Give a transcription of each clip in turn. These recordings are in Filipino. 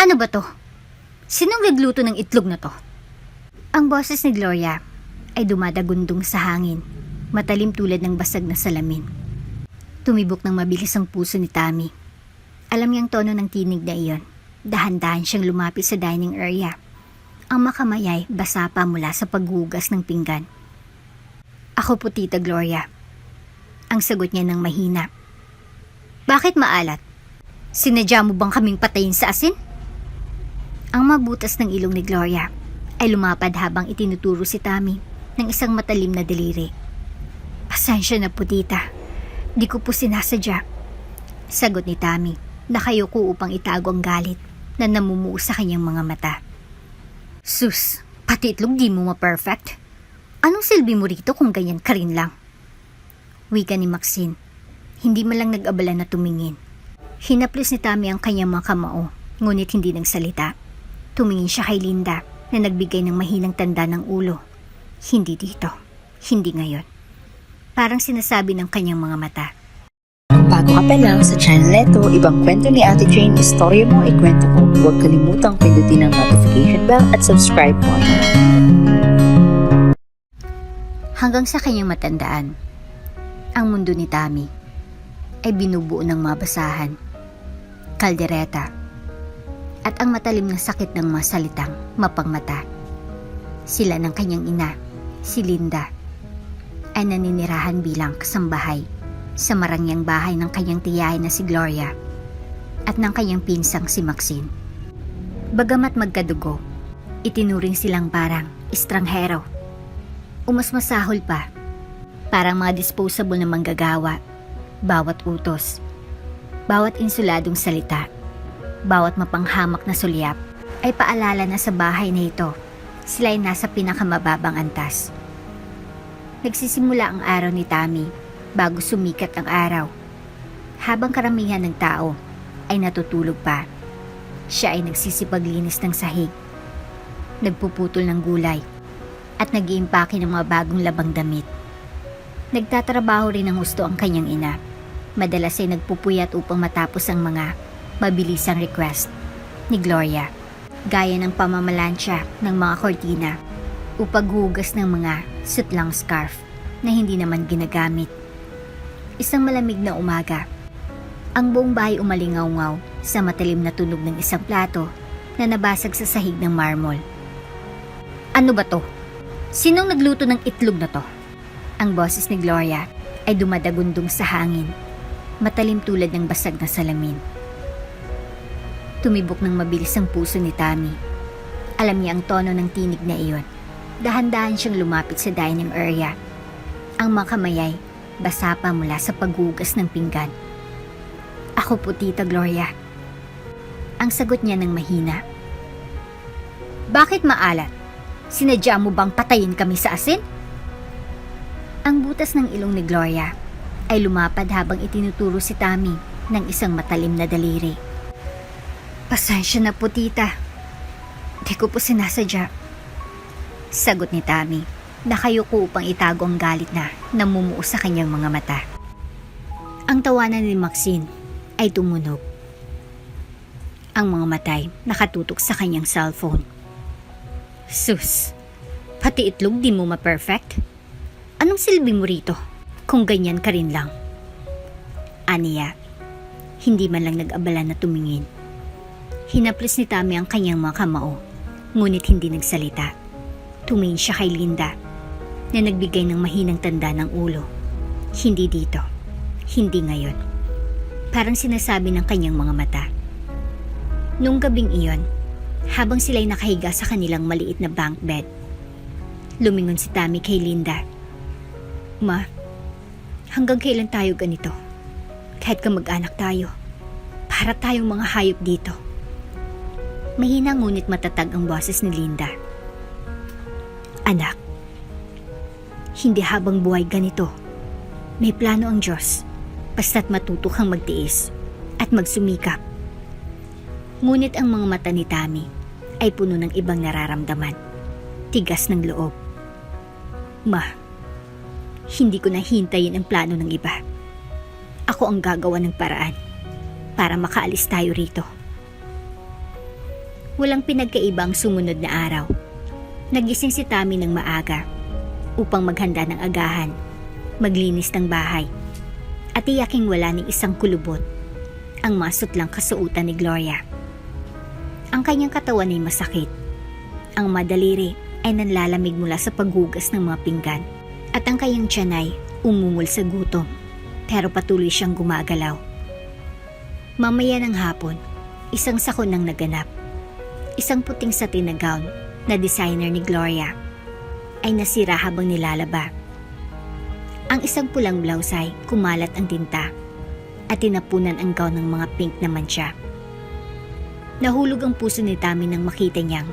Ano ba to? Sinong nagluto ng itlog na to? Ang boses ni Gloria ay dumadagundong sa hangin, matalim tulad ng basag na salamin. Tumibok ng mabilis ang puso ni Tammy. Alam niyang tono ng tinig na iyon. Dahan-dahan siyang lumapit sa dining area. Ang makamayay basa pa mula sa paghugas ng pinggan. Ako po, Tita Gloria. Ang sagot niya ng mahina. Bakit maalat? Sinadya mo bang kaming patayin sa asin? Ang mabutas ng ilong ni Gloria ay lumapad habang itinuturo si Tammy ng isang matalim na daliri. Pasensya na po, Tita. Di ko po sinasadya. Sagot ni Tammy, nakayuko upang itago ang galit na namumuo sa kanyang mga mata. Sus, pati itlog di mo ma-perfect. Anong silbi mo rito kung ganyan ka rin lang? Wika ni Maxine, hindi man lang nag-abala na tumingin. Hinaplos ni Tammy ang kanyang mga kamao, ngunit hindi nagsalita. Tumingin siya kay Linda na nagbigay ng mahinang tanda ng ulo. Hindi dito, hindi ngayon. Parang sinasabi ng kanyang mga mata. Kung bago ka pa lang sa channel neto, ibang kwento ni Ate Jane, istorya mo, ikwento ko. Huwag kalimutang pindutin ang notification bell at subscribe button. Hanggang sa kanyang matandaan, ang mundo ni Tammy ay binubuo ng mga basahan, kaldereta, at ang matalim na sakit ng mga salitang mapangmata. Sila ng kanyang ina, si Linda, ay naninirahan bilang kasambahay sa marangyang bahay ng kanyang tiyahin na si Gloria at ng kanyang pinsang si Maxine. Bagamat magkadugo, itinuring silang parang estranghero. Umasmasahol pa, parang mga disposable na manggagawa. Bawat utos, bawat insuladong salita, bawat mapanghamak na sulyap ay paalala na sa bahay na ito, sila ay nasa pinakamababang antas. Nagsisimula ang araw ni Tammy bago sumikat ang araw. Habang karamihan ng tao ay natutulog pa, siya ay nagsisipaglinis ng sahig, nagpuputol ng gulay, at nag-iimpake ng mga bagong labang damit. Nagtatrabaho rin ng husto ang kanyang ina. Madalas ay nagpupuyat upang matapos ang mga mabilisang request ni Gloria, gaya ng pamamalansya ng mga kortina o paghugas ng mga sutlang scarf na hindi naman ginagamit. Isang malamig na umaga, ang buong bahay umalingaw-ngaw sa matalim na tunog ng isang plato na nabasag sa sahig ng marmol. Ano ba to? Sinong nagluto ng itlog na to? Ang boses ni Gloria ay dumadagundong sa hangin, matalim tulad ng basag na salamin. Tumibok ng mabilis ang puso ni Tammy. Alam niya ang tono ng tinig na iyon. Dahan-dahan siyang lumapit sa dining area. Ang makamayay basa pa mula sa paghugas ng pinggan. Ako po, Tita Gloria. Ang sagot niya ng mahina. Bakit maalat? Sinadya mo bang patayin kami sa asin? Ang butas ng ilong ni Gloria ay lumapad habang itinuturo si Tammy ng isang matalim na daliri. Pasensya na po, Tita. Di ko po sinasadya. Sagot ni Tammy, nakayuko upang itago ang galit na namumuo sa kanyang mga mata. Ang tawanan ni Maxine ay tumunog. Ang mga matay nakatutok sa kanyang cellphone. Sus, pati itlog di mo ma-perfect? Anong silbi mo rito kung ganyan ka rin lang? Aniya, hindi man lang nag-abala na tumingin. Hinaplos ni Tammy ang kanyang mga kamao, ngunit hindi nagsalita. Tumingin siya kay Linda na nagbigay ng mahinang tanda ng ulo. Hindi dito, hindi ngayon. Parang sinasabi ng kanyang mga mata. Nung gabing iyon, habang sila'y nakahiga sa kanilang maliit na bunk bed, lumingon si Tammy kay Linda. Ma, hanggang kailan tayo ganito? Kahit kamag-anak tayo, para tayong mga hayop dito. Mahina ngunit matatag ang boses ni Linda. Anak, hindi habang buhay ganito. May plano ang Diyos, basta't matuto kang magtiis at magsumikap. Ngunit ang mga mata ni Tammy ay puno ng ibang nararamdaman. Tigas ng loob. Ma, hindi ko nahintayin ang plano ng iba. Ako ang gagawa ng paraan para makaalis tayo rito. Walang pinagkaiba ang sumunod na araw. Nagising si Tammy ng maaga upang maghanda ng agahan, maglinis ng bahay, at iyaking wala ni isang kulubot ang masutlang kasuotan ni Gloria. Ang kanyang katawan ay masakit. Ang madaliri ay nanlalamig mula sa paghugas ng mga pinggan, at ang kanyang tiyan ay umungol sa gutom, pero patuloy siyang gumagalaw. Mamaya ng hapon, isang sakon ang naganap. Isang puting satin na gown na designer ni Gloria ay nasira habang nilalaba. Ang isang pulang blouse ay kumalat ang tinta at tinapunan ang gown ng mga pink na mantsa. Nahulog ang puso ni Tammy nang makita niyang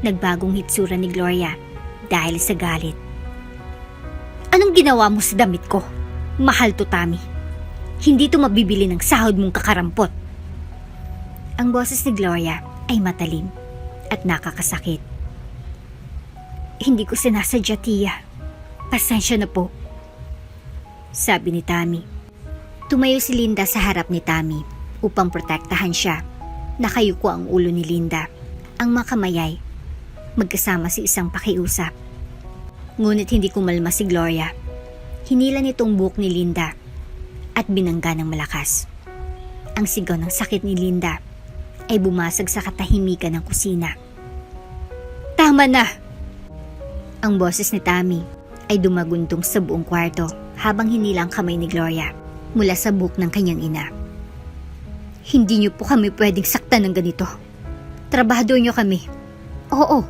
nagbagong hitsura ni Gloria dahil sa galit. Anong ginawa mo sa damit ko? Mahal to, Tammy. Hindi to mabibili ng sahod mong kakarampot. Ang boses ni Gloria ay matalim at nakakasakit. Hindi ko sinasadya, Tia. Pasensya na po, sabi ni Tammy. Tumayo si Linda sa harap ni Tammy upang protektahan siya. Nakayuko ang ulo ni Linda. Ang mga kamay ay magkasama sa isang pakiusap. Ngunit hindi kumalma si Gloria. Hinila nitong buhok ni Linda at binangga ng malakas. Ang sigaw ng sakit ni Linda ay bumasag sa katahimikan ng kusina. Tama na! Ang boses ni Tammy ay dumaguntong sa buong kwarto habang hinila ang kamay ni Gloria mula sa buhok ng kanyang ina. Hindi niyo po kami pwedeng saktan ng ganito. Trabahador niyo kami. Oo,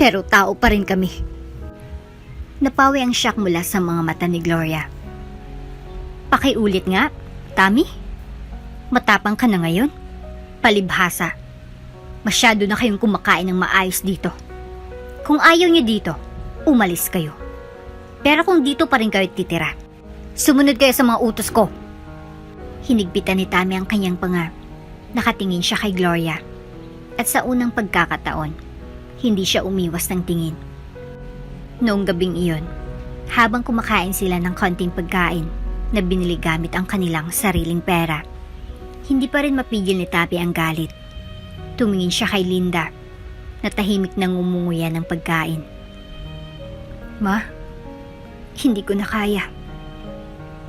pero tao pa rin kami. Napawi ang shock mula sa mga mata ni Gloria. Pakiulit nga, Tammy. Matapang ka na ngayon. Palibhasa. Masyado na kayong kumakain ng maayos dito. Kung ayaw niyo dito, umalis kayo. Pero kung dito pa rin kayo titira, sumunod kayo sa mga utos ko. Hinigpitan ni Tammy ang kanyang panga. Nakatingin siya kay Gloria. At sa unang pagkakataon, hindi siya umiwas ng tingin. Noong gabing iyon, habang kumakain sila ng konting pagkain na binili gamit ang kanilang sariling pera, hindi pa rin mapigil ni Tammy ang galit. Tumingin siya kay Linda na tahimik nang umunguya ng pagkain. Ma, hindi ko na kaya.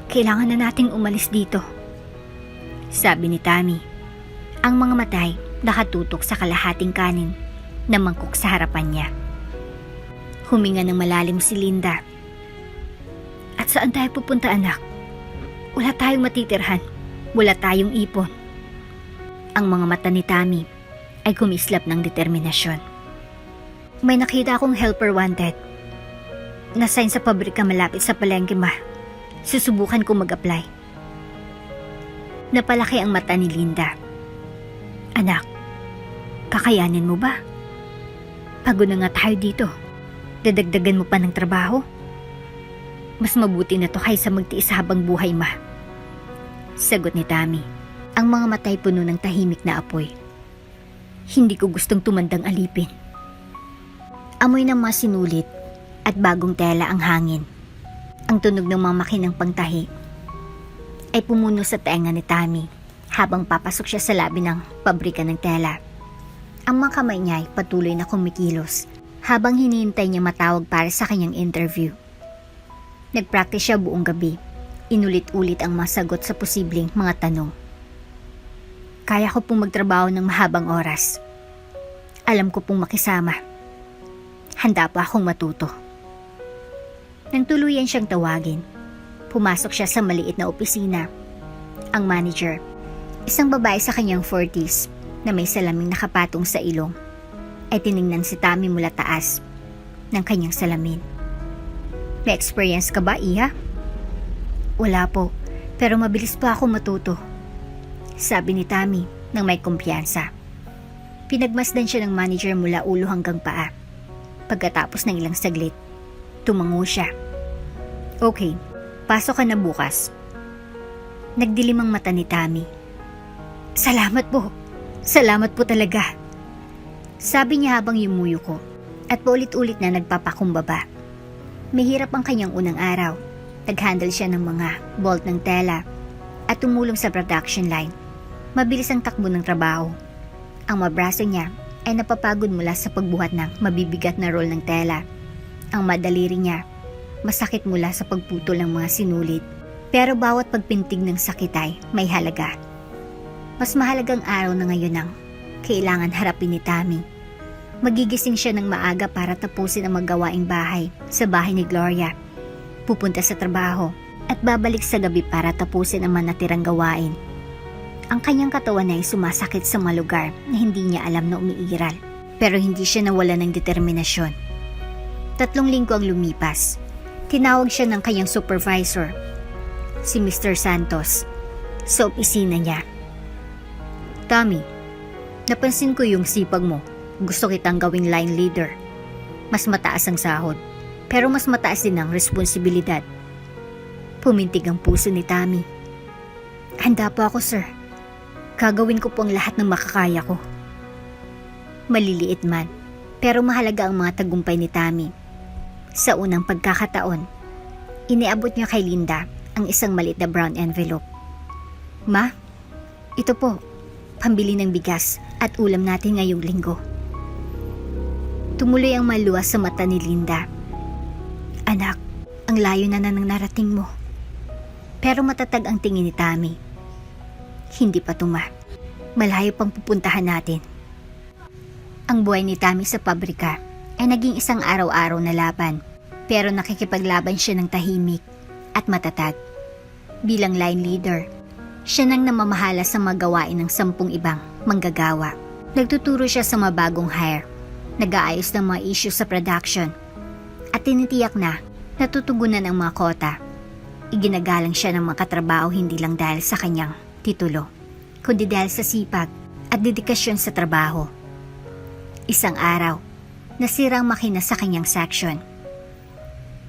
Kailangan na nating umalis dito, sabi ni Tammy. Ang mga matay nakatutok sa kalahating kanin na mangkok sa harapan niya. Huminga ng malalim si Linda. At saan tayo pupunta, anak? Wala tayong matitirhan. Wala tayong ipon. Ang mga mata ni Tammy ay kumislap ng determinasyon. May nakita akong helper wanted. Na-sign sa pabrika malapit sa palengke, ma. Susubukan ko mag-apply. Napalaki ang mata ni Linda. Anak, kakayanin mo ba? Pagod na nga tayo dito. Dadagdagan mo pa ng trabaho? Mas mabuti na to kaysa magtiis habang buhay, ma. Sagot ni Tammy. Ang mga matay puno ng tahimik na apoy. Hindi ko gustong tumandang alipin. Amoy ng mga sinulit at bagong tela ang hangin. Ang tunog ng mga makinang pangtahi ay pumuno sa tenga ni Tammy habang papasok siya sa labi ng pabrika ng tela. Ang mga kamay niya ay patuloy na kumikilos habang hinihintay niya matawag para sa kanyang interview. Nagpractice siya buong gabi. Inulit-ulit ang mga sagot sa posibleng mga tanong. Kaya ko pong magtrabaho ng mahabang oras. Alam ko pong makisama. Handa pa akong matuto. Nang tuluyan siyang tawagin, pumasok siya sa maliit na opisina. Ang manager, isang babae sa kanyang 40s na may salaming nakapatong sa ilong, ay tiningnan si Tammy mula taas ng kanyang salamin. May experience ka ba, Iha? Wala po, pero mabilis pa ako matuto, sabi ni Tammy nang may kumpiyansa. Pinagmasdan siya ng manager mula ulo hanggang paa. Pagkatapos ng ilang saglit, tumango siya. Okay, pasok ka na bukas. Nagdilim ang mata ni Tammy. Salamat po. Salamat po talaga, sabi niya habang yumuyuko at paulit-ulit na nagpapakumbaba. Mahirap ang kanyang unang araw. Nag-handle siya ng mga bolt ng tela at tumulong sa production line. Mabilis ang takbo ng trabaho. Ang mga braso niya ay napapagod mula sa pagbuhat ng mabibigat na roll ng tela. Ang madaliri niya, masakit mula sa pagputol ng mga sinulit. Pero bawat pagpintig ng sakit ay may halaga. Mas mahalagang araw na ngayon ang kailangan harapin ni Tammy. Magigising siya ng maaga para tapusin ang magawaing bahay sa bahay ni Gloria. Pupunta sa trabaho at babalik sa gabi para tapusin ang manatirang gawain. Ang kanyang katawan ay sumasakit sa mga lugar na hindi niya alam na umiiral. Pero hindi siya nawala ng determinasyon. 3 linggo ang lumipas. Tinawag siya ng kanyang supervisor, si Mr. Santos, sa opisina niya. Tammy, napansin ko yung sipag mo. Gusto kitang gawing line leader. Mas mataas ang sahod, pero mas mataas din ang responsibilidad. Pumintig ang puso ni Tammy. Handa po ako, sir. Gagawin ko po ang lahat ng makakaya ko. Maliliit man, pero mahalaga ang mga tagumpay ni Tammy. Sa unang pagkakataon, iniabot niya kay Linda ang isang maliit na brown envelope. Ma, ito po, pambili ng bigas at ulam natin ngayong linggo. Tumuloy ang maluwas sa mata ni Linda. Anak, ang layo na nang narating mo. Pero matatag ang tingin ni Tammy. Hindi pa tuma. Malayo pang pupuntahan natin. Ang buhay ni Tammy sa pabrika ay naging isang araw-araw na laban. Pero nakikipaglaban siya ng tahimik at matatag. Bilang line leader, siya nang namamahala sa mga gawain ng 10 ibang manggagawa. Nagtuturo siya sa mga bagong hire, nag-aayos ng mga issues sa production, at tinitiyak na natutugunan ang mga kota. Iginagalang siya ng mga katrabaho hindi lang dahil sa kanyang titulo, kundi dahil sa sipag at dedikasyon sa trabaho. Isang araw, nasira ang makina sa kanyang section.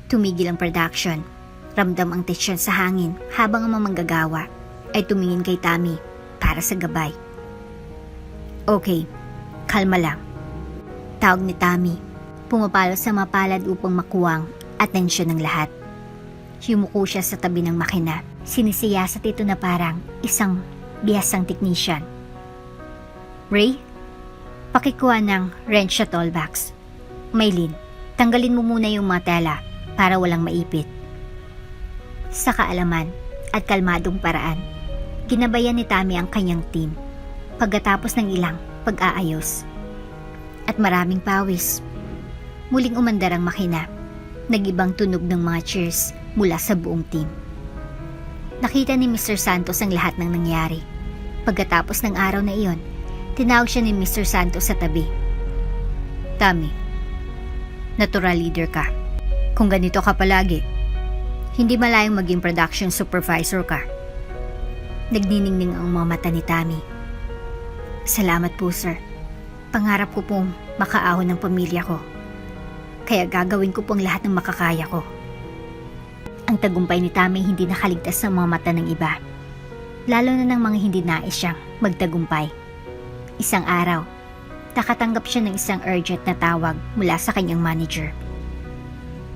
Tumigil ang production. Ramdam ang tensyon sa hangin habang ang mga manggagawa ay tumingin kay Tammy para sa gabay. Okay, kalma lang. Tawag ni Tammy. Pumapalo sa mapalad upang makuwang atensyon ng lahat. Yumuko siya sa tabi ng makina. Sinisiyasat ito na parang isang bihasang technician. Ray, pakikuha ng wrench sa toolbox. Maylin, tanggalin mo muna yung mga tela para walang maipit. Sa kaalaman at kalmadong paraan, ginabayan ni Tammy ang kanyang team pagkatapos ng ilang pag-aayos. At maraming pawis. Muling umandar ang makina. Nag-ibang tunog ng mga cheers mula sa buong team. Nakita ni Mr. Santos ang lahat ng nangyari. Pagkatapos ng araw na iyon, tinawag siya ni Mr. Santos sa tabi. Tammy, natural leader ka. Kung ganito ka palagi, hindi malayong maging production supervisor ka. Nagniningning ang mga mata ni Tammy. Salamat po, sir. Pangarap ko pong makaahon ng pamilya ko. Kaya gagawin ko pong lahat ng makakaya ko. Ang tagumpay ni Tammy hindi nakaligtas sa mga mata ng iba. Lalo na ng mga hindi nais siyang magtagumpay. Isang araw, nakatanggap siya ng isang urgent na tawag mula sa kanyang manager.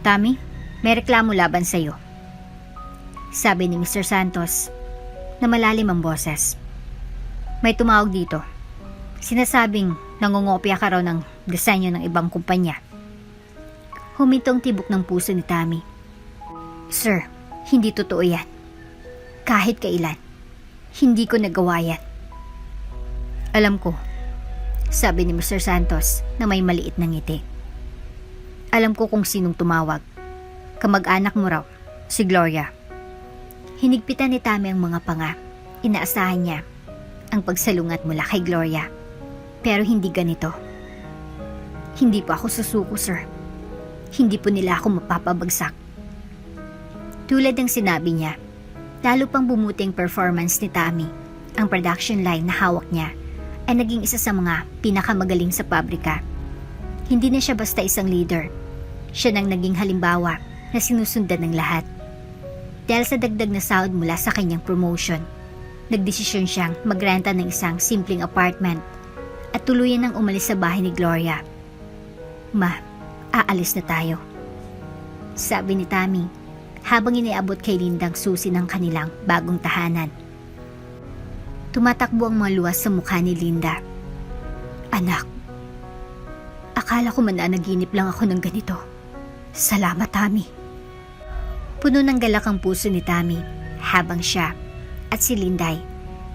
Tammy, may reklamo laban sa'yo. Sabi ni Mr. Santos na malalim ang boses. May tumawag dito. Sinasabing nangungopya ka raw ng disenyo ng ibang kumpanya. Humintong tibok ng puso ni Tammy. Sir, hindi totoo yan. Kahit kailan, hindi ko nagawa yan. Alam ko, sabi ni Mr. Santos na may maliit na ngiti. Alam ko kung sinong tumawag. Kamag-anak mo raw, si Gloria. Hinigpitan ni Tammy ang mga panga. Inaasahan niya ang pagsalungat mula kay Gloria. Pero hindi ganito. Hindi pa ako susuko, sir. Hindi po nila ako mapapabagsak. Tulad ng sinabi niya, lalo pang bumuti ang performance ni Tammy. Ang production line na hawak niya ay naging isa sa mga pinakamagaling sa pabrika. Hindi na siya basta isang leader. Siya nang naging halimbawa na sinusundan ng lahat. Dahil sa dagdag na sahod mula sa kanyang promotion, nagdesisyon siyang magrenta ng isang simpleng apartment at tuluyan nang umalis sa bahay ni Gloria. Ma, aalis na tayo, sabi ni Tammy habang iniabot kay Linda ang susi ng kanilang bagong tahanan. Tumatakbo ang mga luwas sa mukha ni Linda. Anak, Akala ko mananaginip lang ako ng ganito. Salamat, Tami. Puno ng galak ang puso ni Tami habang siya at si Linday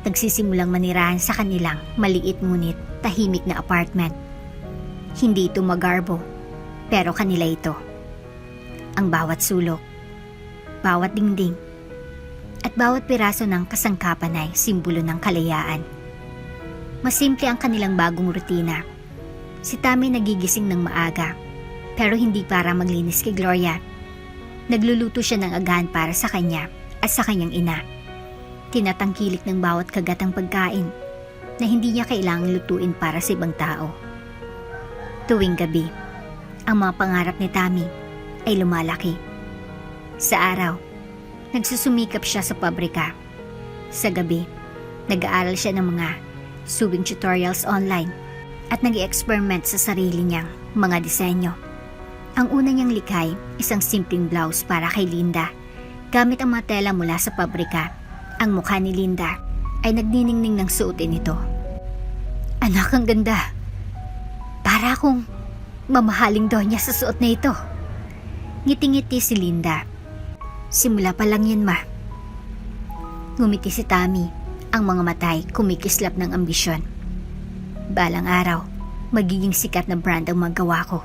nagsisimulang manirahan sa kanilang maliit ngunit tahimik na apartment. Hindi ito magarbo, pero kanila ito. Ang bawat sulok, bawat dingding, at bawat piraso ng kasangkapan ay simbolo ng kalayaan. Masimple ang kanilang bagong rutina. Si Tami nagigising ng maaga, pero hindi para maglinis kay Gloria. Nagluluto siya ng agahan para sa kanya at sa kanyang ina. Tinatangkilik ng bawat kagatang pagkain na hindi niya kailangang lutuin para sa ibang tao. Tuwing gabi, ang mga pangarap ni Tami ay lumalaki. Sa araw, nagsusumikap siya sa pabrika. Sa gabi, nag-aaral siya ng mga sewing tutorials online at nag-experiment sa sarili niyang mga disenyo. Ang una niyang likay, isang simpleng blouse para kay Linda. Gamit ang mga tela mula sa pabrika, ang mukha ni Linda ay nagniningning ng suotin ito. Anak, ang ganda. Para akong mamahaling donya sa suot na ito. Ngiti-ngiti si Linda. Simula pa lang yan, ma. Ngumiti si Tami, ang mga matay kumikislap ng ambisyon. Balang araw, magiging sikat na brand ang magawa ko.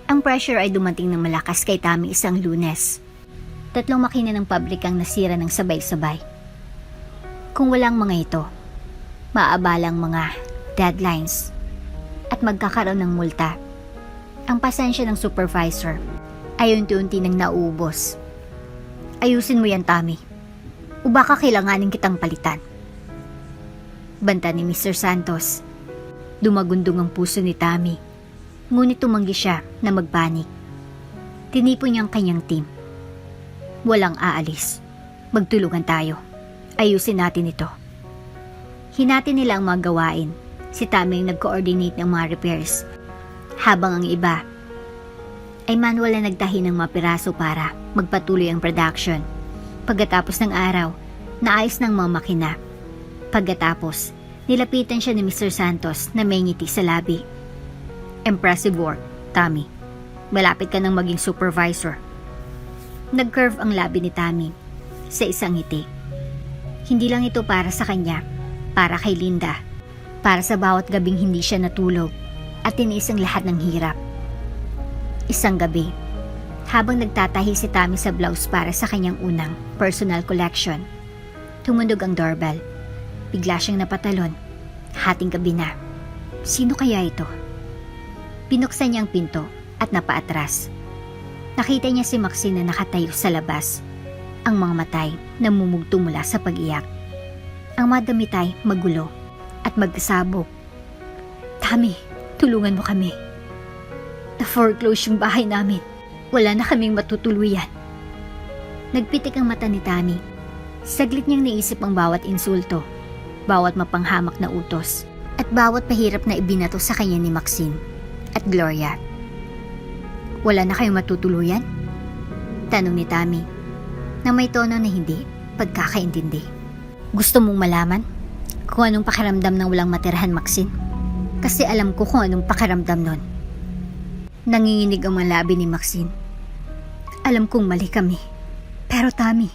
Ang pressure ay dumating ng malakas kay Tami isang Lunes. 3 makina ng pabrikang nasira ng sabay-sabay. Kung walang mga ito, maabalang mga deadlines at magkakaroon ng multa. Ang pasensya ng supervisor ay unti-unti nang nauubos. Ayusin mo yan, Tami. O baka kailanganin kitang palitan. Banta ni Mr. Santos. Dumagundong ang puso ni Tami. Ngunit tumanggi siya na magpanik. Tinipon niya ang kanyang team. Walang aalis. Magtulungan tayo. Ayusin natin ito. Hinati nila ang mga gawain. Si Tami ang nag-coordinate ng mga repairs. Habang ang iba ay manual na nagtahi ng mga piraso para magpatuloy ang production. Pagkatapos ng araw, naayos ng mga makina. Pagkatapos, nilapitan siya ni Mr. Santos na may ngiti sa labi. Impressive work, Tami. Malapit ka nang maging supervisor. Nag-curve ang labi ni Tami sa isang ngiti. Hindi lang ito para sa kanya, para kay Linda, para sa bawat gabing hindi siya natulog at tiniis ang lahat ng hirap. Isang gabi, habang nagtatahi si Tami sa blouse para sa kanyang unang personal collection, tumunog ang doorbell. Bigla siyang napatalon. Hating gabi na. Sino kaya ito? Binuksan niya ang pinto at napaatras. Nakita niya si Maxine na nakatayo sa labas. Ang mga matay namumugto mula sa pag-iyak. Ang mga damit ay magulo at magkasabog. Tami, tulungan mo kami. Na-foreclose yung bahay namin. Wala na kaming matutuluyan. Nagpitik ang mata ni Tami. Saglit niyang naisip ang bawat insulto, bawat mapanghamak na utos, at bawat pahirap na ibinato sa kanya ni Maxine at Gloria. Wala na kayong matutuluyan? Tanong ni Tami, na may tono na hindi pagkakaintindi. Gusto mong malaman kung anong pakiramdam ng walang matirahan, Maxine? Kasi alam ko kung anong pakiramdam nun. Nanginginig ang malabi ni Maxine. Alam kong mali kami. Pero Tami,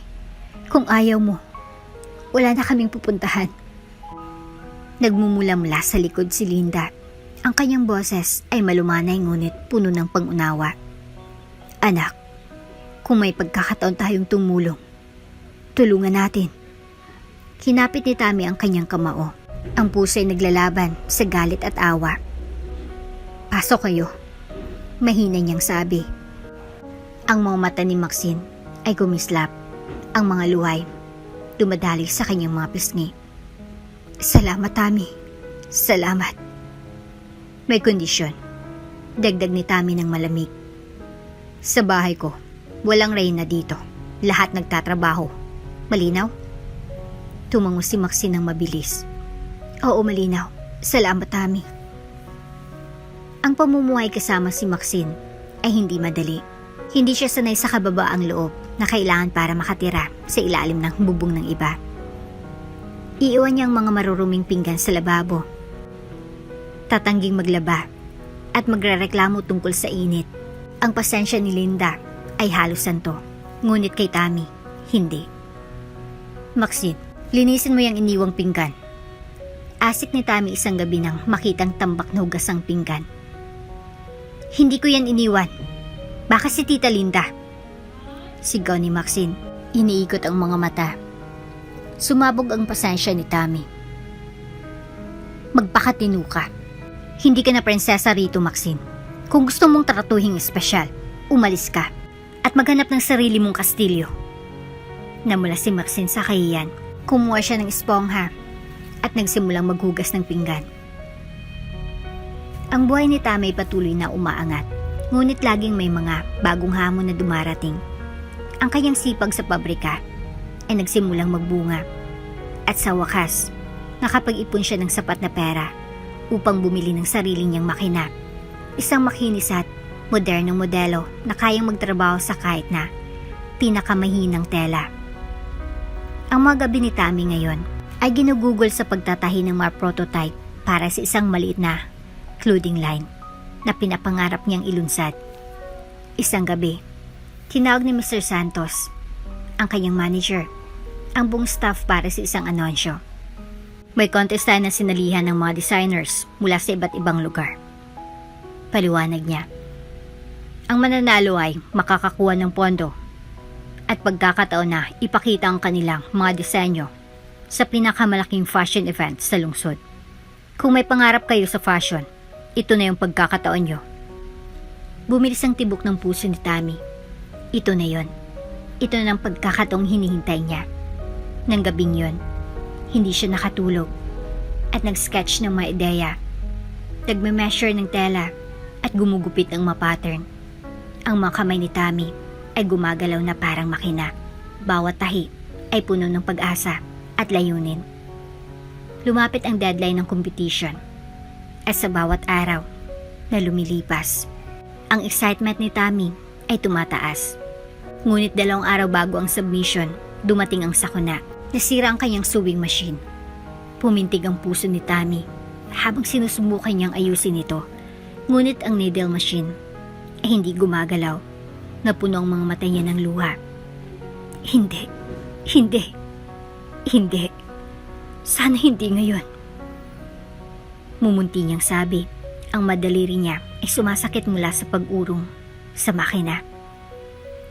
kung ayaw mo, wala na kaming pupuntahan. Nagmumula-mula sa likod si Linda. Ang kanyang boses ay malumanay ngunit puno ng pangunawa. Anak, kung may pagkakataon tayong tumulong, tulungan natin. Kinapit ni Tami ang kanyang kamao. Ang puso ay naglalaban sa galit at awa. Pasok kayo, mahina niyang sabi. Ang mga mata ni Maxine ay gumislap. Ang mga luhay dumadali sa kanyang mga pisngi. Salamat, Tami. Salamat. May kondisyon. Dagdag ni Tami ng malamig. Sa bahay ko, walang reyna dito. Lahat nagtatrabaho. Malinaw? Tumango si Maxine ng mabilis. Oo, malinaw. Salamat, Tami. Ang pamumuhay kasama si Maxine ay hindi madali. Hindi siya sanay sa kababaang loob na kailangan para makatira sa ilalim ng bubong ng iba. Iiwan niya ang mga maruruming pinggan sa lababo. Tatangging maglaba at magrereklamo tungkol sa init. Ang pasensya ni Linda ay halos santo, ngunit kay Tammy, hindi. Maxine, linisin mo yung iniwang pinggan. Asik ni Tammy isang gabi nang makitang tambak na hugas ang pinggan. Hindi ko yan iniwan. Baka si Tita Linda. Sigaw ni Maxine, iniikot ang mga mata. Sumabog ang pasensya ni Tammy. Magpakatino ka. Hindi ka na prinsesa rito, Maxine. Kung gusto mong tratuhing espesyal, umalis ka at maghanap ng sarili mong kastilyo. Namula si Maxine sa kahiyan. Kumuha siya ng espongha at nagsimulang maghugas ng pinggan. Ang buhay ni Tammy patuloy na umaangat, ngunit laging may mga bagong hamon na dumarating. Ang kanyang sipag sa pabrika ay nagsimulang magbunga at sa wakas, nakapag-ipon siya ng sapat na pera upang bumili ng sarili niyang makina. Isang makinis at modernong modelo na kayang magtrabaho sa kahit na pinakamahinang tela. Ang mga gabi ni Tammy ngayon ay ginugugol sa pagtatahi ng mga prototype para sa isang maliit na clothing line na pinapangarap niyang ilunsad. Isang gabi, tinawag ni Mr. Santos, ang kanyang manager, ang buong staff para sa isang anunsyo. May contest tayo na sinalihan ng mga designers mula sa iba't ibang lugar. Paliwanag niya. Ang mananalo ay makakakuha ng pondo at pagkakataon na ipakita ang kanilang mga disenyo sa pinakamalaking fashion event sa lungsod. Kung may pangarap kayo sa fashion, ito na yung pagkakataon nyo. Bumilis ang tibok ng puso ni Tammy. Ito na yon. Ito na ang pagkakataong hinihintay niya. Nang gabing yon, hindi siya nakatulog at nag-sketch ng mga ideya. Nagme-measure ng tela at gumugupit ng mga pattern. Ang mga kamay ni Tammy ay gumagalaw na parang makina. Bawat tahi ay puno ng pag-asa at layunin. Lumapit ang deadline ng competition at sa bawat araw na lumilipas, ang excitement ni Tammy ay tumataas. Ngunit 2 araw bago ang submission, dumating ang sakuna. Nasira ang kanyang sewing machine. Pumintig ang puso ni Tammy habang sinusubukan niyang ayusin ito. Ngunit ang needle machine ay hindi gumagalaw. Napuno ang mga mata niya ng luha. Hindi, hindi, hindi. Sana hindi ngayon. Mumunti niyang sabi. Ang madaliri niya ay sumasakit mula sa pag-urong sa makina.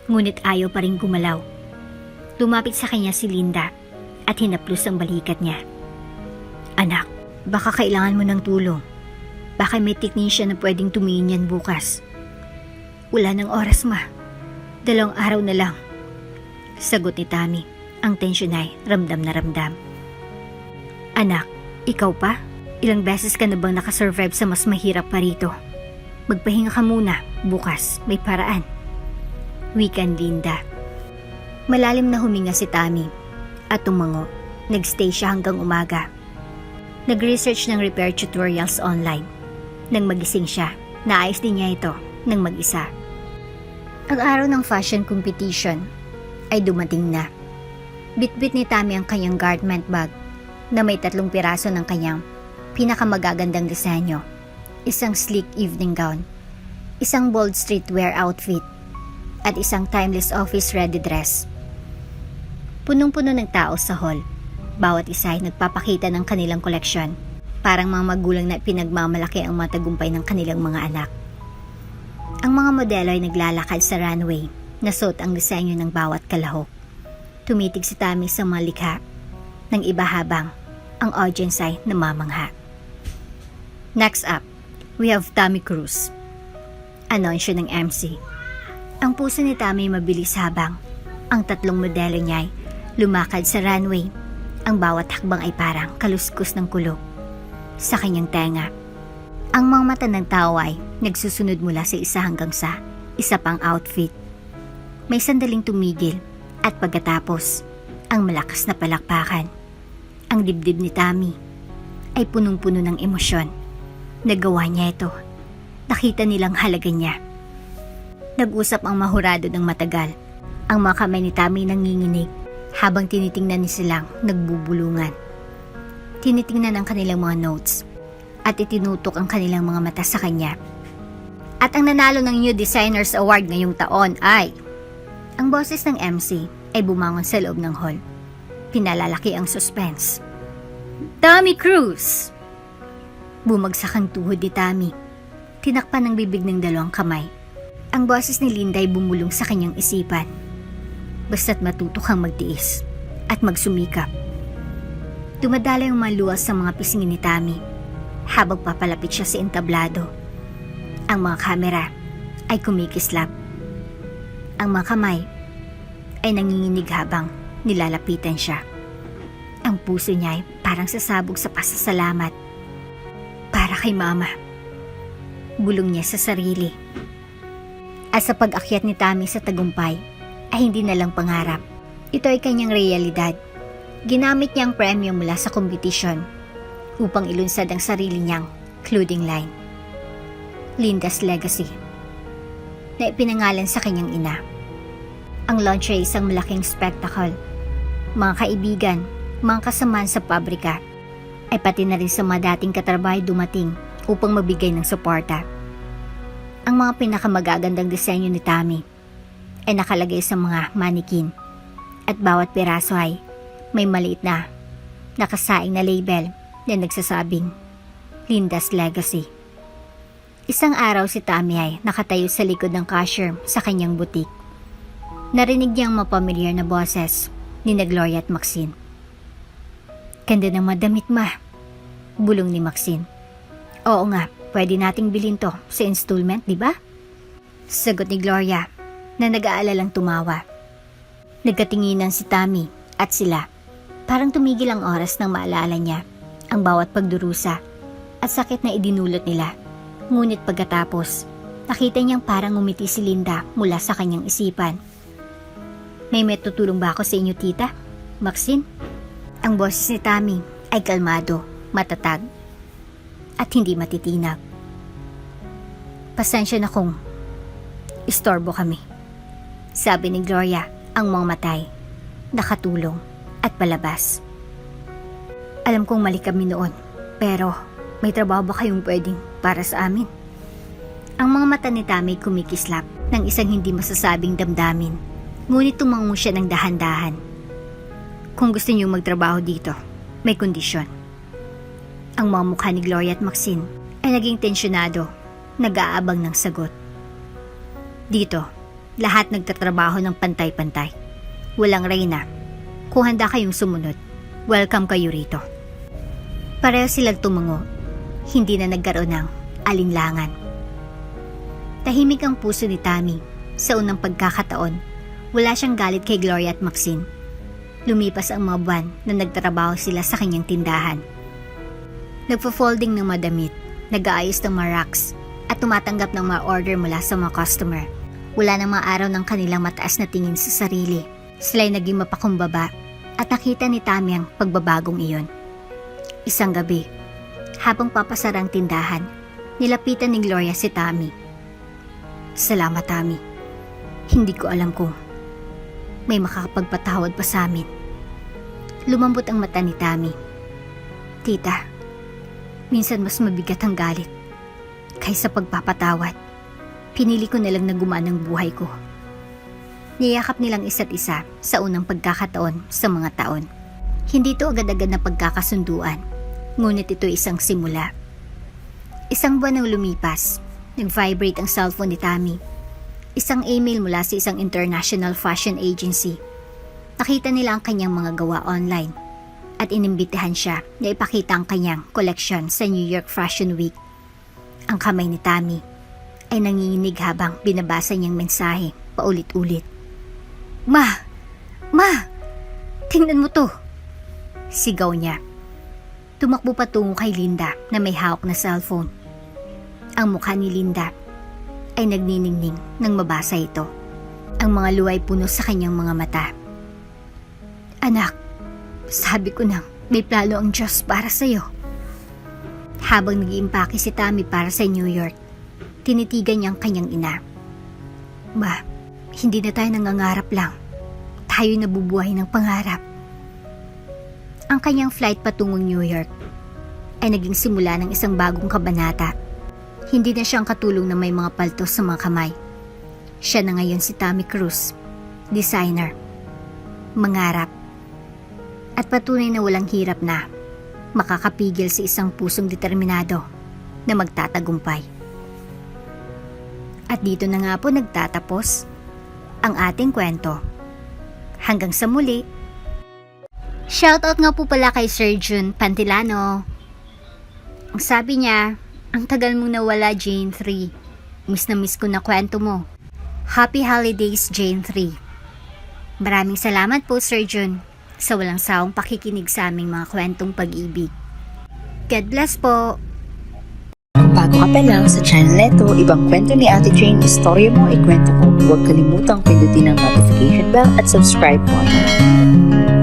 Ngunit ayaw pa rin gumalaw. Lumapit sa kanya si Linda at hinaplos ang balikat niya. Anak, baka kailangan mo ng tulong. Baka may technician na pwedeng tumingin yan bukas. Wala ng oras, ma. 2 araw na lang. Sagot ni Tammy. Ang tensyon ay ramdam na ramdam. Anak, ikaw pa? Ilang beses ka na bang nakasurvive sa mas mahirap pa rito? Magpahinga ka muna. Bukas, may paraan. Wikan Linda. Malalim na huminga si Tammy at tumango. Nagstay siya hanggang umaga. Nag-research ng repair tutorials online. Nang magising siya, naayos din niya ito nang mag-isa. Ang araw ng fashion competition ay dumating na. Bitbit ni Tammy ang kanyang garment bag na may 3 piraso ng kanyang pinakamagagandang disenyo. Isang sleek evening gown, isang bold streetwear outfit, at isang timeless office-ready dress. Punong-puno ng tao sa hall. Bawat isa ay nagpapakita ng kanilang koleksyon. Parang mga magulang na pinagmamalaki ang mga tagumpay ng kanilang mga anak. Ang mga modelo ay naglalakad sa runway na suot ang disenyo ng bawat kalahok. Tumitig si Tammy sa mga likha ng iba habang ang audience ay namamangha. Next up, we have Tammy Cruz. Anunsyo ng MC. Ang puso ni Tammy mabilis habang ang 3 modelo niya ay lumakad sa runway. Ang bawat hakbang ay parang kaluskos ng kulog sa kanyang tenga. Ang mga mata ng tao ay nagsusunod mula sa isa hanggang sa isa pang outfit. May sandaling tumigil at pagkatapos ang malakas na palakpakan. Ang dibdib ni Tammy ay punong-puno ng emosyon. Nagawa niya ito. Nakita nilang halaga niya. Nag-usap ang mahurado ng matagal. Ang mga kamay ni Tammy nanginginig habang tinitingnan ni silang nagbubulungan. Tinitingnan ang kanilang mga notes at itinutok ang kanilang mga mata sa kanya. At ang nanalo ng New Designers Award ngayong taon ay... Ang boses ng MC ay bumangon sa loob ng hall. Pinalalaki ang suspense. Tommy Cruz! Bumagsak ang tuhod ni Tommy. Tinakpan ng bibig ng dalawang kamay. Ang boses ni Linda ay bumulong sa kanyang isipan. Basta't matuto kang magtiis at magsumikap. Dumadala yung maluwas sa mga pisngin ni Tommy habang papalapit siya sa entablado. Ang mga kamera ay kumikislap. Ang mga kamay ay nanginginig habang nilalapitan siya. Ang puso niya ay parang sasabog sa pasasalamat. Para kay Mama. Bulong niya sa sarili. At sa pag-akyat ni Tommy sa tagumpay ay hindi na lang pangarap. Ito ay kanyang realidad. Ginamit niya ang premyo mula sa kompetisyon upang ilunsad ang sarili niyang clothing line. Linda's Legacy, na ipinangalan sa kanyang ina. Ang launch ay isang malaking spectacle. Mga kaibigan, mga kasamahan sa pabrika, ay pati na rin sa mga dating katrabaho dumating upang magbigay ng suporta. Ang mga pinakamagagandang disenyo ni Tommy ay nakalagay sa mga manikin at bawat piraso ay may maliit na nakasaing na label na nagsasabing Linda's Legacy. Isang araw si Tommy ay nakatayo sa likod ng cashier sa kanyang butik. Narinig niyang mapamilyar na boses ni Gloria at Maxine. Ganda ng madamit, Ma. Bulong ni Maxine. Oo nga, pwede nating bilhin to sa installment, di ba? Sagot ni Gloria na nag-aalalang tumawa. Nagkatinginan si Tommy at sila. Parang tumigil ang oras nang maalala niya ang bawat pagdurusa at sakit na idinulot nila. Ngunit pagkatapos, nakita niyang parang ngumiti si Linda mula sa kanyang isipan. May tutulong ba ako sa inyo, tita? Maxine? Ang boses ni Tommy ay kalmado, matatag, at hindi matitinag. Pasensya na kung istorbo kami. Sabi ni Gloria, ang mga matay, nakatulong at palabas. Alam kong mali kami noon, pero may trabaho ba kayong pwedeng para sa amin? Ang mga mata ni Tommy kumikislap ng isang hindi masasabing damdamin, ngunit tumango siya ng dahan-dahan. Kung gusto niyong magtrabaho dito, may kondisyon. Ang mga mukha ni Gloria at Maxine ay naging tensyonado, nag-aabang ng sagot. Dito, lahat nagtatrabaho ng pantay-pantay. Walang reyna. Kung handa kayong sumunod, welcome kayo rito. Pareho silang tumango. Hindi na nagkaroon ng alinlangan. Tahimik ang puso ni Tommy. Sa unang pagkakataon, wala siyang galit kay Gloria at Maxine. Lumipas ang mga buwan na nagtatrabaho sila sa kanyang tindahan. Nagpo-folding ng mga damit, nag-aayos ng mga racks, at tumatanggap ng mga order mula sa mga customer. Wala nang mga araw ng kanilang mataas na tingin sa sarili. Sila'y naging mapakumbaba at nakita ni Tommy ang pagbabagong iyon. Isang gabi, habang papasara ang tindahan, nilapitan ni Gloria si Tommy. Salamat, Tommy. Hindi ko alam kung may makakapagpatawad pa sa amin. Lumambot ang mata ni Tommy. Tita, minsan mas mabigat ang galit kaysa pagpapatawad. Pinili ko nalang na gumaan ang buhay ko. Niyakap nilang isa't isa sa unang pagkakataon sa mga taon. Hindi ito agad-agad na pagkakasunduan, ngunit ito isang simula. Isang buwan nang lumipas, nag-vibrate ang cellphone ni Tommy. Isang email mula sa isang international fashion agency. Nakita nila ang kanyang mga gawa online at inimbitahan siya na ipakita ang kanyang koleksyon sa New York Fashion Week. Ang kamay ni Tommy ay nanginginig habang binabasa niyang mensahe paulit-ulit. Ma! Tingnan mo to! Sigaw niya. Tumakbo patungo kay Linda na may hawak na cellphone. Ang mukha ni Linda ay nagniningning nang mabasa ito. Ang mga luha ay puno sa kanyang mga mata. Anak, sabi ko nang may plano ang Diyos para sa'yo. Habang nag-iimpake si Tommy para sa New York, tinitigan niya ang kanyang ina. Ma, hindi na tayo nangangarap lang. Tayo nabubuhay ng pangarap. Ang kanyang flight patungong New York ay naging simula ng isang bagong kabanata. Hindi na siyang katulong na may mga paltos sa mga kamay. Siya na ngayon si Tommy Cruz, designer, mangarap, at patunay na walang hirap na makakapigil sa isang pusong determinado na magtatagumpay. At dito na nga po nagtatapos ang ating kwento. Hanggang sa muli. Shoutout nga po pala kay Sir Jun Pantilano. Ang sabi niya, ang tagal mong nawala, Jane 3. Miss na miss ko na kwento mo. Happy Holidays, Jane 3. Maraming salamat po, Sir Jun, sa walang sawang pakikinig sa aming mga kwentong pag-ibig. God bless po. Kung bago ka pa lang sa channel neto, ibang kwento ni Ate Jane, istorya mo, ikwento ko. Huwag kalimutang pindutin ang notification bell at subscribe button.